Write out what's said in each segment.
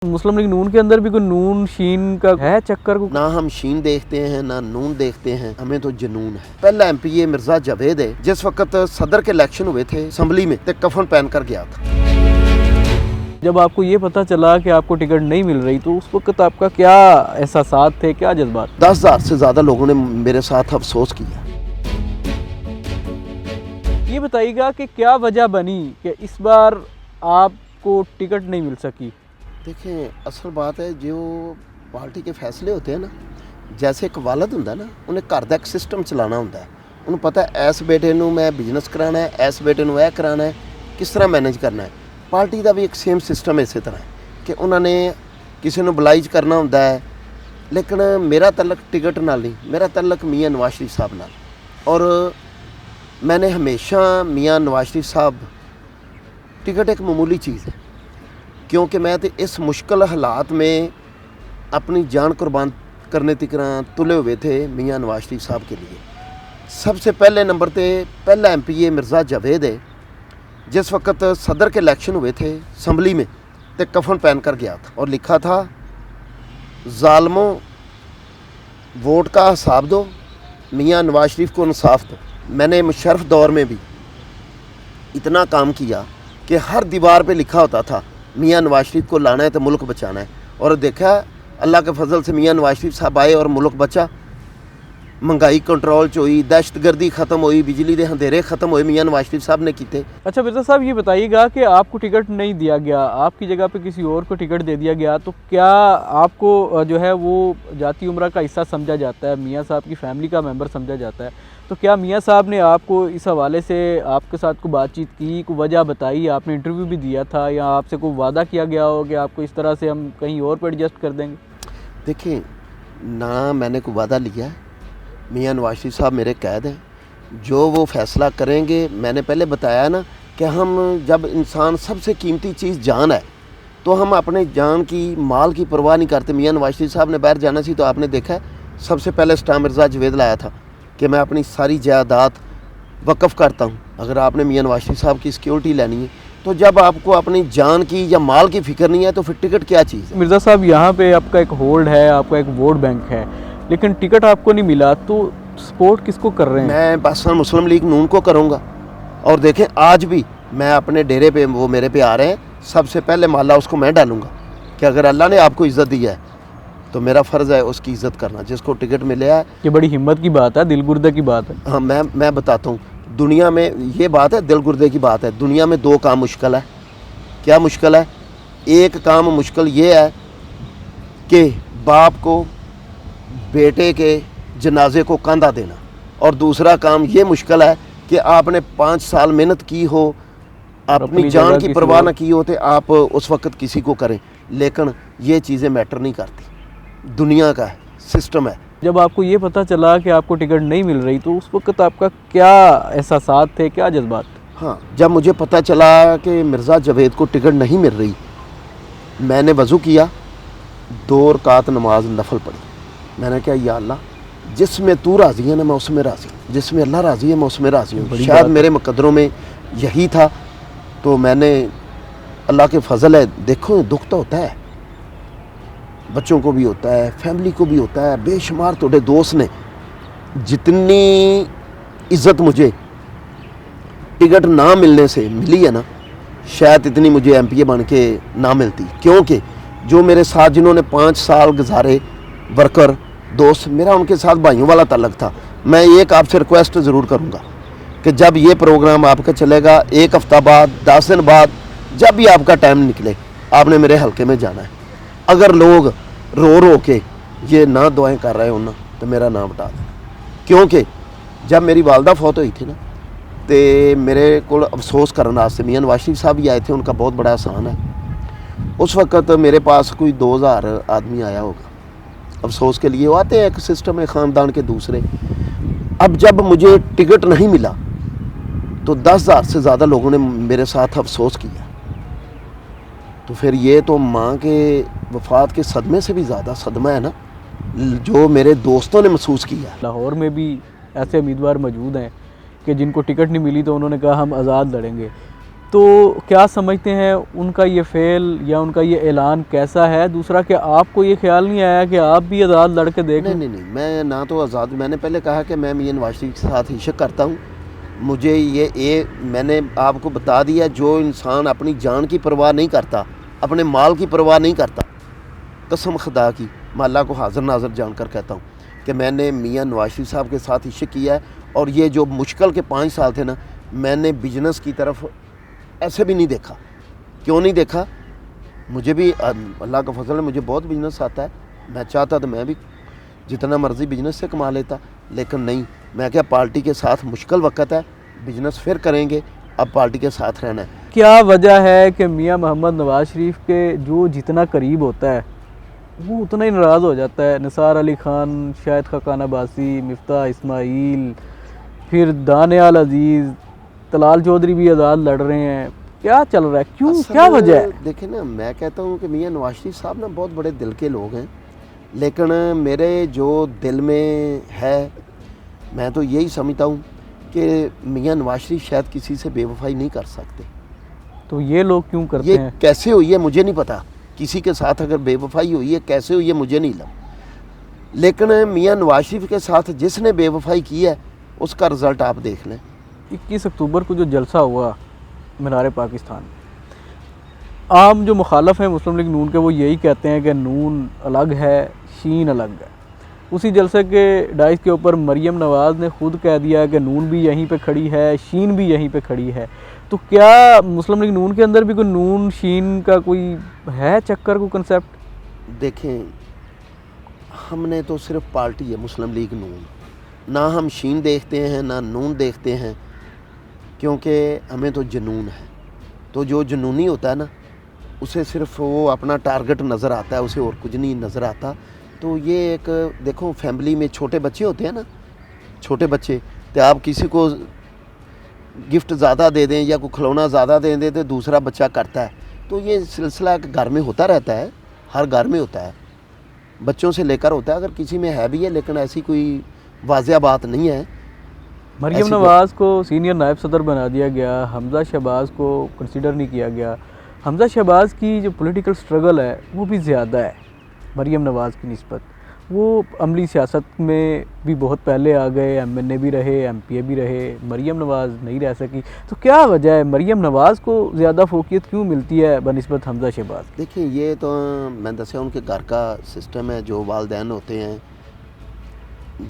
मुस्लिम league नून के अंदर भी कोई नून शीन का है चक्कर को? ना हम शीन देखते हैं ना नून देखते हैं, हमें तो जुनून है। पहला एमपीए मिर्जा जावेद है, जिस वक्त सदर के इलेक्शन हुए थे असम्बली में, तो कफन पहन कर गया था। जब आपको ये पता चला कि आपको टिकट नहीं मिल रही तो उस वक्त आपका क्या एहसासात थे, क्या जज्बात? 10,000 से ज्यादा लोगों ने मेरे साथ अफसोस किया। ये बताइएगा कि क्या वजह बनी कि इस बार आपको टिकट नहीं मिल सकी? देखें, असल बात है जो पार्टी के फैसले होते हैं ना, जैसे एक वालद ਹੁੰਦਾ ना, उन्हें घर का एक सिस्टम चलाना ਹੁੰਦਾ है। उन्हें पता है इस बेटे ਨੂੰ मैं बिजनेस कराना है, इस बेटे ਨੂੰ ਇਹ कराना है, किस तरह मैनेज करना है। पार्टी का भी एक सेम सिस्टम इस तरह है कि उन्होंने किसी ਨੂੰ ਬਲਾਈਜ करना ਹੁੰਦਾ है। लेकिन मेरा तल्लक टिकट नाल नहीं, मेरा तल्लक मियाँ नवाज शरीफ साहब नाल। और मैंने हमेशा मियाँ नवाज शरीफ साहब, टिकट एक मामूली चीज़ है, क्योंकि मैं तो इस मुश्किल हालात में अपनी जान कुर्बान करने तक तुले हुए थे मियाँ नवाज शरीफ साहब के लिए। सबसे पहले नंबर पे पहला एमपीए मिर्ज़ा जावेद है, जिस वक्त सदर के इलेक्शन हुए थे असम्बली में, तो कफन पहन कर गया था और लिखा था, ज़ालिमों वोट का हिसाब दो, मियाँ नवाज शरीफ को इंसाफ दो। मैंने मुशर्रफ दौर में भी इतना काम किया कि हर दीवार पे लिखा होता था, मियाँ नवाज शरीफ को लाना है तो मुल्क बचाना है। और देखा अल्लाह के फजल से मियाँ नवाज शरीफ साहब आए और मुल्क बचा। महंगाई कंट्रोल च हुई, दहशतगर्दी ख़त्म हुई, बिजली के अंधेरे ख़त्म हुए, मियाँ नवाज शरीफ साहब ने किए। अच्छा मिर्ज़ा साहब, ये बताइएगा कि आपको टिकट नहीं दिया गया, आपकी जगह पे किसी और को टिकट दे दिया गया, तो क्या आपको जो है वो जाती उम्रा का हिस्सा समझा जाता है, मियाँ साहब की फैमिली का मेंबर समझा जाता है? तो क्या मियाँ साहब ने आपको इस हवाले से आपके साथ कोई बातचीत की, कोई वजह बताई? आपने इंटरव्यू भी दिया था या आपसे कोई वादा किया गया हो कि आपको इस तरह से हम कहीं और पर एडजस्ट कर देंगे? देखिए, ना मैंने कोई वादा लिया है। मियाँ नवाज शरीफ साहब मेरे कैद हैं, जो वो फ़ैसला करेंगे। मैंने पहले बताया ना कि हम जब इंसान सबसे कीमती चीज़ जान है, तो हम अपने जान की, माल की परवाह नहीं करते। मियाँ नवाज शरीफ साहब ने बाहर जाना सी तो आपने देखा है, सबसे पहले स्टार मिर्ज़ा जावेद लाया था कि मैं अपनी सारी जायदाद वक़्फ़ करता हूँ। अगर आपने मियाँ नवाज शरीफ साहब की सिक्योरिटी लेनी है, तो जब आपको अपनी जान की या माल की फ़िक्र नहीं है, तो फिर टिकट क्या चीज़ है? मिर्ज़ा साहब, यहाँ पे आपका एक होल्ड है, आपका एक वोट बैंक है, लेकिन टिकट आपको नहीं मिला, तो सपोर्ट किसको कर रहे हैं? मैं पाकिस्तान मुस्लिम लीग नून को करूँगा। और देखें, आज भी मैं अपने डेरे पे, वो मेरे पे आ रहे हैं, सबसे पहले माला उसको मैं डालूँगा कि अगर अल्लाह ने आपको इज़्ज़त दी है तो मेरा फ़र्ज़ है उसकी इज़्ज़त करना। जिसको टिकट मिले है, ये बड़ी हिम्मत की बात है, दिल गुर्दे की बात है। हाँ, मैं बताता हूँ, दुनिया में ये बात है, दिल गुर्दे की बात है। दुनिया में दो काम मुश्किल है। क्या मुश्किल है? एक काम मुश्किल ये है कि बाप को बेटे के जनाजे को कंधा देना, और दूसरा काम ये मुश्किल है कि आपने 5 साल मेहनत की हो, अपनी जान की परवाह ना की हो, तो आप उस वक्त किसी को करें। लेकिन ये चीज़ें मैटर नहीं करती, दुनिया का सिस्टम है। जब आपको ये पता चला कि आपको टिकट नहीं मिल रही तो उस वक्त आपका क्या एहसासात थे, क्या जज्बात थे? हाँ, जब मुझे पता चला कि मिर्ज़ा जावेद को टिकट नहीं मिल रही, मैंने वज़ू किया, 2 रकात नमाज नफल पढ़ी। मैंने कहा, या अल्लाह, जिसमें तू राज़ी है ना मैं उसमें राज़ी हूँ, जिसमें अल्लाह राज़ी है मैं उसमें राज़ी हूँ। शायद मेरे मुकद्दरों में यही था। तो मैंने, अल्लाह के फ़ज़ल है, देखो दुख तो होता है, बच्चों को भी होता है, फैमिली को भी होता है। बेशुमार तोड़े दोस्त ने, जितनी इज़्ज़त मुझे टिकट ना मिलने से मिली है ना, शायद इतनी मुझे एमपीए बन के ना मिलती। क्योंकि जो मेरे साथ जिन्होंने 5 साल गुजारे, वर्कर दोस्त, मेरा उनके साथ भाइयों वाला ताल्लुक़ था। मैं एक आपसे रिक्वेस्ट ज़रूर करूँगा कि जब ये प्रोग्राम आपका चलेगा, 1 हफ़्ता बाद, 10 दिन बाद, जब भी आपका टाइम निकले, आपने मेरे हल्के में जाना है। अगर लोग रो रो के ये ना दुआएं कर रहे हो ना, तो मेरा नाम हटा देना। क्योंकि जब मेरी वालदा फौत हुई थी ना, तो मेरे को अफसोस करने वास्ते मियाँ नवाज शरीफ साहब भी आए थे, उनका बहुत बड़ा एहसान है। उस वक़्त मेरे पास कोई 2000 आदमी आया होगा अफसोस के लिए। वो आते हैं, एक सिस्टम है ख़ानदान के दूसरे। अब जब मुझे टिकट नहीं मिला तो 10,000 से ज़्यादा लोगों ने मेरे साथ अफसोस किया। तो फिर ये तो माँ के वफ़ात के सदमे से भी ज़्यादा सदमा है ना, जो मेरे दोस्तों ने महसूस किया। लाहौर में भी ऐसे उम्मीदवार मौजूद हैं कि जिनको टिकट नहीं मिली तो उन्होंने कहा हम आज़ाद लड़ेंगे। तो क्या समझते हैं उनका ये फेल या उनका ये ऐलान कैसा है? दूसरा कि आपको ये ख्याल नहीं आया कि आप भी आज़ाद लड़ के देख नहीं लें? नहीं नहीं, मैं ना तो आज़ाद, मैंने पहले कहा कि मैं मियां नवाज शरीफ के साथ इश्क करता हूँ। मुझे ये मैंने आपको बता दिया, जो इंसान अपनी जान की परवाह नहीं करता, अपने माल की परवाह नहीं करता, कसम खुदा की मैं अल्लाह को हाज़िर नाज़िर जानकर कहता हूँ कि मैंने मियां नवाज शरीफ साहब के साथ इश्क किया है। और ये जो मुश्किल के 5 साल थे ना, मैंने बिजनेस की तरफ ऐसे भी नहीं देखा। क्यों नहीं देखा? मुझे भी अल्लाह का फजल है, मुझे बहुत बिजनेस आता है। मैं चाहता तो मैं भी जितना मर्ज़ी बिजनेस से कमा लेता, लेकिन नहीं, मैं क्या, पार्टी के साथ मुश्किल वक्त है, बिजनेस फिर करेंगे, अब पार्टी के साथ रहना है। क्या वजह है कि मियां मोहम्मद नवाज शरीफ के जो जितना करीब होता है वो उतना ही नाराज़ हो जाता है? निसार अली खान, शाहिद खान अब्बासी, मिफ्ताह इस्माइल, फिर दानियाल अजीज़, तलाल चौधरी भी आज़ाद लड़ रहे हैं। क्या चल रहा है? क्यों, असल क्या वजह है? देखिए ना, मैं कहता हूँ कि मियां नवाज शरीफ साहब ना बहुत बड़े दिल के लोग हैं, लेकिन मेरे जो दिल में है, मैं तो यही समझता हूँ कि मियां नवाज शरीफ शायद किसी से बेवफाई नहीं कर सकते। तो ये लोग क्यों करते ये हैं? कैसे हुई है मुझे नहीं पता, किसी के साथ अगर बेवफाई हुई है, कैसे हुई है मुझे नहीं लगा, लेकिन मियां नवाज शरीफ के साथ जिसने बेवफाई की है उसका रिज़ल्ट आप देख लें। 21 अक्टूबर को जो जलसा हुआ मीनार पाकिस्तान, आम जो मुखालफ हैं मुस्लिम लीग नून के, वो यही कहते हैं कि नून अलग है, शीन अलग है। उसी जलसे के डाइस के ऊपर मरीम नवाज़ ने खुद कह दिया कि नून भी यहीं पे खड़ी है, शीन भी यहीं पे खड़ी है। तो क्या मुस्लिम लीग नून के अंदर भी कोई नून शीन का कोई है चक्कर, को कंसेप्ट? देखें, हमने तो सिर्फ पार्टी है मुस्लिम लीग नून, ना हम शीन देखते हैं ना नून देखते हैं, क्योंकि हमें तो जुनून है। तो जो जुनूनी होता है ना, उसे सिर्फ वो अपना टारगेट नज़र आता है, उसे और कुछ नहीं नज़र आता। तो ये एक, देखो फैमिली में छोटे बच्चे होते हैं ना, छोटे बच्चे, तो आप किसी को गिफ्ट ज़्यादा दे दें या कोई खिलौना ज़्यादा दे दें तो दूसरा बच्चा करता है। तो ये सिलसिला घर में होता रहता है, हर घर में होता है, बच्चों से लेकर होता है। अगर किसी में है भी है, लेकिन ऐसी कोई वाज़िया बात नहीं है। मरीम नवाज़ को सीनियर नायब सदर बना दिया गया, हमज़ा शहबाज को कंसिडर नहीं किया गया। हमज़ा शहबाज की जो पॉलिटिकल स्ट्रगल है वो भी ज़्यादा है मरीम नवाज़ की निस्बत। वो अमली सियासत में भी बहुत पहले आ गए, MNA भी रहे, MPA भी रहे, मरीम नवाज़ नहीं रह सकी। तो क्या वजह है, मरीम नवाज़ को ज़्यादा फोकियत क्यों मिलती है बनिस्बत हमज़ा शहबाज? देखिए, ये तो मैं दसिया उनके घर का सिस्टम है। जो वालदैन होते हैं,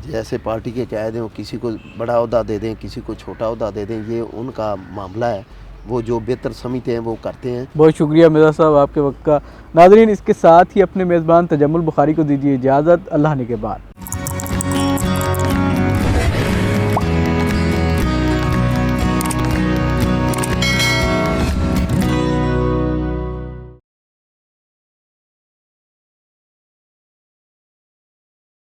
जैसे पार्टी के कायदे हों, किसी को बड़ा ओहदा दे दें, किसी को छोटा ओहदा दे दें, ये उनका मामला है। वो जो बेहतर समझते हैं वो करते हैं। बहुत शुक्रिया मिर्ज़ा साहब आपके वक्त का। नाज़रीन, इसके साथ ही अपने मेज़बान तजम्मुल बुखारी को दीजिए इजाज़त। अल्लाह ने के बाद।